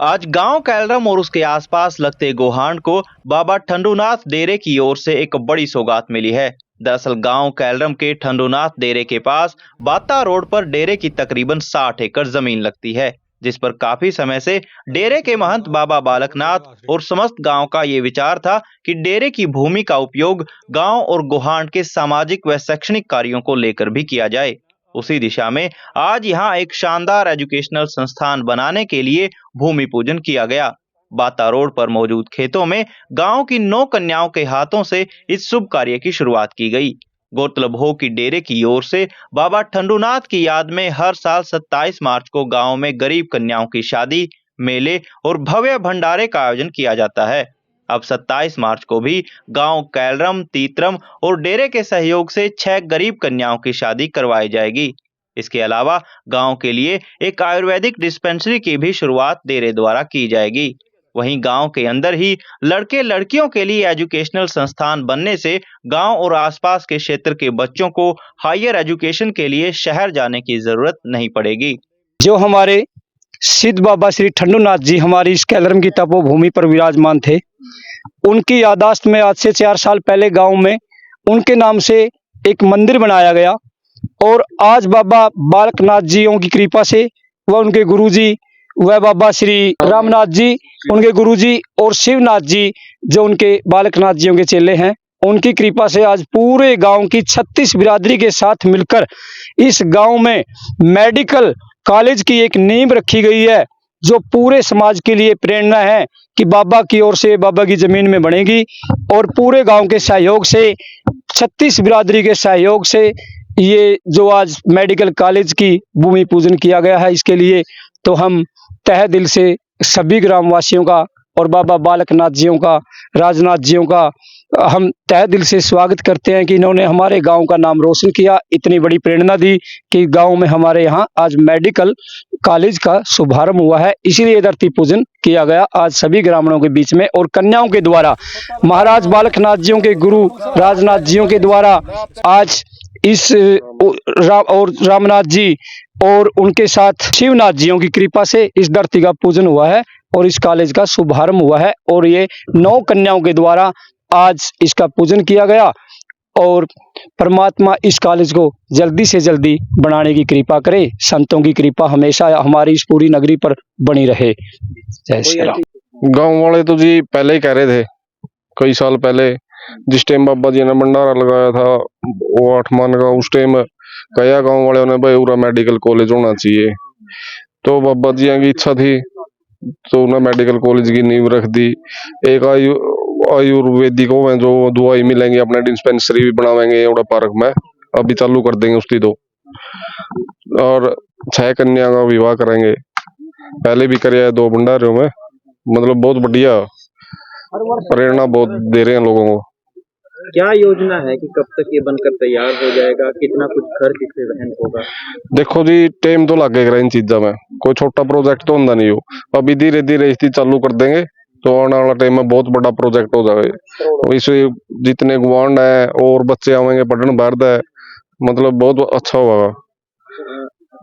आज गांव कैलरम और उसके आसपास लगते गोहांड को बाबा ठंडूनाथ डेरे की ओर से एक बड़ी सौगात मिली है। दरअसल गांव कैलरम के ठंडूनाथ डेरे के पास बाता रोड पर डेरे की तकरीबन 60 एकड़ जमीन लगती है, जिस पर काफी समय से डेरे के महंत बाबा बालकनाथ और समस्त गांव का ये विचार था कि डेरे की भूमि का उपयोग गांव और गोहांड के सामाजिक व शैक्षणिक कार्यों को लेकर भी किया जाए। उसी दिशा में आज यहाँ एक शानदार एजुकेशनल संस्थान बनाने के लिए भूमि पूजन किया गया। बाता रोड पर मौजूद खेतों में गांव की 9 कन्याओं के हाथों से इस शुभ कार्य की शुरुआत की गई। गौरतलब हो कि डेरे की ओर से बाबा ठंडूनाथ की याद में हर साल 27 मार्च को गांव में गरीब कन्याओं की शादी, मेले और भव्य भंडारे का आयोजन किया जाता है। अब 27 मार्च को भी गांव कैलरम, तीतरम और डेरे के सहयोग से 6 गरीब कन्याओं की शादी करवाई जाएगी। इसके अलावा गांव के लिए एक आयुर्वेदिक डिस्पेंसरी की भी शुरुआत डेरे द्वारा की जाएगी। वहीं गांव के अंदर ही लड़के लड़कियों के लिए एजुकेशनल संस्थान बनने से गांव और आसपास के क्षेत्र के बच्चों को हायर एजुकेशन के लिए शहर जाने की जरूरत नहीं पड़ेगी। जो हमारे सिद्ध बाबा श्री ठंडूनाथ जी हमारी इस कैलरम की तपोभूमि पर विराजमान थे, उनकी यादाश्त में आज से 4 साल पहले गांव में उनके नाम से एक मंदिर बनाया गया और आज बाबा बालकनाथ जियों की कृपा से वह उनके गुरुजी वह बाबा श्री रामनाथ जी उनके गुरुजी और शिवनाथ जी जो उनके बालकनाथ जियों के चेले हैं, उनकी कृपा से आज पूरे गांव की 36 बिरादरी के साथ मिलकर इस गांव में मेडिकल कॉलेज की एक नींव रखी गई है, जो पूरे समाज के लिए प्रेरणा है कि बाबा की ओर से बाबा की जमीन में बनेगी और पूरे गांव के सहयोग से 36 बिरादरी के सहयोग से ये जो आज मेडिकल कॉलेज की भूमि पूजन किया गया है, इसके लिए तो हम तहे दिल से सभी ग्रामवासियों का और बाबा बालकनाथ जियों का, राजनाथ जियों का हम तहे दिल से स्वागत करते हैं कि इन्होंने हमारे गांव का नाम रोशन किया, इतनी बड़ी प्रेरणा दी कि गांव में हमारे यहाँ आज मेडिकल कॉलेज का शुभारंभ हुआ है। इसीलिए धरती पूजन किया गया आज सभी ग्रामीणों के बीच में और कन्याओं के द्वारा महाराज बालकनाथ जियों के गुरु राजनाथ जियों के द्वारा आज इस रामनाथ जी और उनके साथ शिवनाथ जियों की कृपा से इस धरती का पूजन हुआ है और इस कॉलेज का शुभारंभ हुआ है और ये 9 कन्याओं के द्वारा आज इसका पूजन किया गया और परमात्मा इस कॉलेज को जल्दी से जल्दी बनाने की कृपा करे। संतों की कृपा हमेशा हमारी इस पूरी नगरी पर बनी रहे। जय श्री राम। गाँव वाले तो जी पहले ही कह रहे थे, कई साल पहले जिस टाइम बाबा जी ने भंडारा लगाया था वो 8 मान का, उस टाइम कहा गाँव वाले ने भाई पूरा मेडिकल कॉलेज होना चाहिए। तो बाबा जी की इच्छा थी तो उन्हें मेडिकल कॉलेज की नींव रख दी। एक आयुर्वेदिक में जो दवाई मिलेंगी, अपने डिस्पेंसरी भी बनावेंगे एउटा पार्क में, अभी चालू कर देंगे उसकी दो, और 6 कन्या का विवाह करेंगे। पहले भी करे 2 भंडारों में, मतलब बहुत बढ़िया प्रेरणा बहुत दे रहे हैं लोगों को। क्या योजना है कि कब तक ये बनकर तैयार हो जाएगा, कितना कुछ खर्च इससे वहन होगा? देखो जी, टाइम तो लगेगा इन चीजों में, कोई छोटा प्रोजेक्ट तो होता नहीं हो। अभी धीरे धीरे इसकी चालू कर देंगे तो आने वाला टाइम में बहुत बड़ा प्रोजेक्ट हो जाएगा। इससे जितने गुआंढ है और बच्चे आवेंगे पढ़ने बाहर है, मतलब बहुत अच्छा होगा।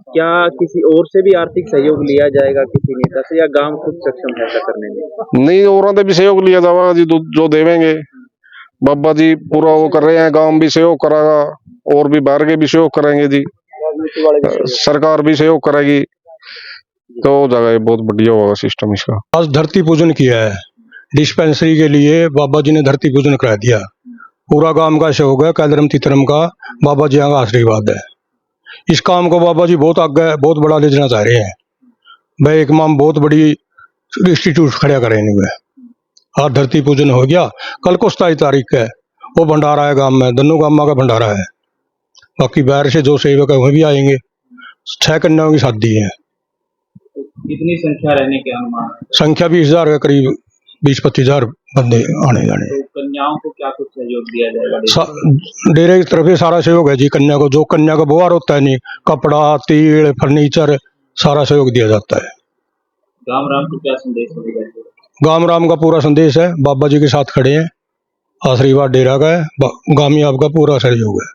क्या किसी और से भी आर्थिक सहयोग लिया जाएगा, किसी नेता से, या गांव खुद सक्षम है ऐसा करने में? नहीं, और भी सहयोग लिया जाएगा जी, जो देवेंगे। बाबा जी पूरा वो कर रहे हैं, गांव भी सहयोग करागा और भी बाहर के भी सहयोग करेंगे जी, सरकार भी सहयोग करेगी, तो जगह बहुत बढ़िया होगा सिस्टम इसका। आज धरती पूजन किया है डिस्पेंसरी के लिए, बाबा जी ने धरती पूजन करा दिया। पूरा गांव का सहयोग है, कैलरम तीतरम का बाबा जी का आशीर्वाद है। इस काम को बाबा जी बहुत आगे बहुत बड़ा ले जाना चाह रहे हैं। भाई एक माम बहुत बड़ी इंस्टीट्यूट खड़ा करेंगे। आज धरती पूजन हो गया, कल को 27 तारीख है वो भंडारा है गांव में, दोनों गांव का भंडारा है। बाकी बाहर से जो सेवक है वह भी आएंगे। 6 कन्याओं की शादी है। कितनी संख्या रहने के अनुमान? संख्या 20,000 के करीब, 20-25,000 बंदे आने जाने। तो कन्याओं को क्या कुछ सहयोग दिया जाएगा? डेरे की तरफ से सारा सहयोग है जी। कन्या को जो कन्या का बोहार होता है, नहीं कपड़ा, तेल, फर्नीचर, सारा सहयोग दिया जाता है। गांव राम को क्या संदेश देगा? गांव राम का पूरा संदेश है, बाबा जी के साथ खड़े हैं, आशीर्वाद डेरा का है, गामी आपका पूरा सहयोग है।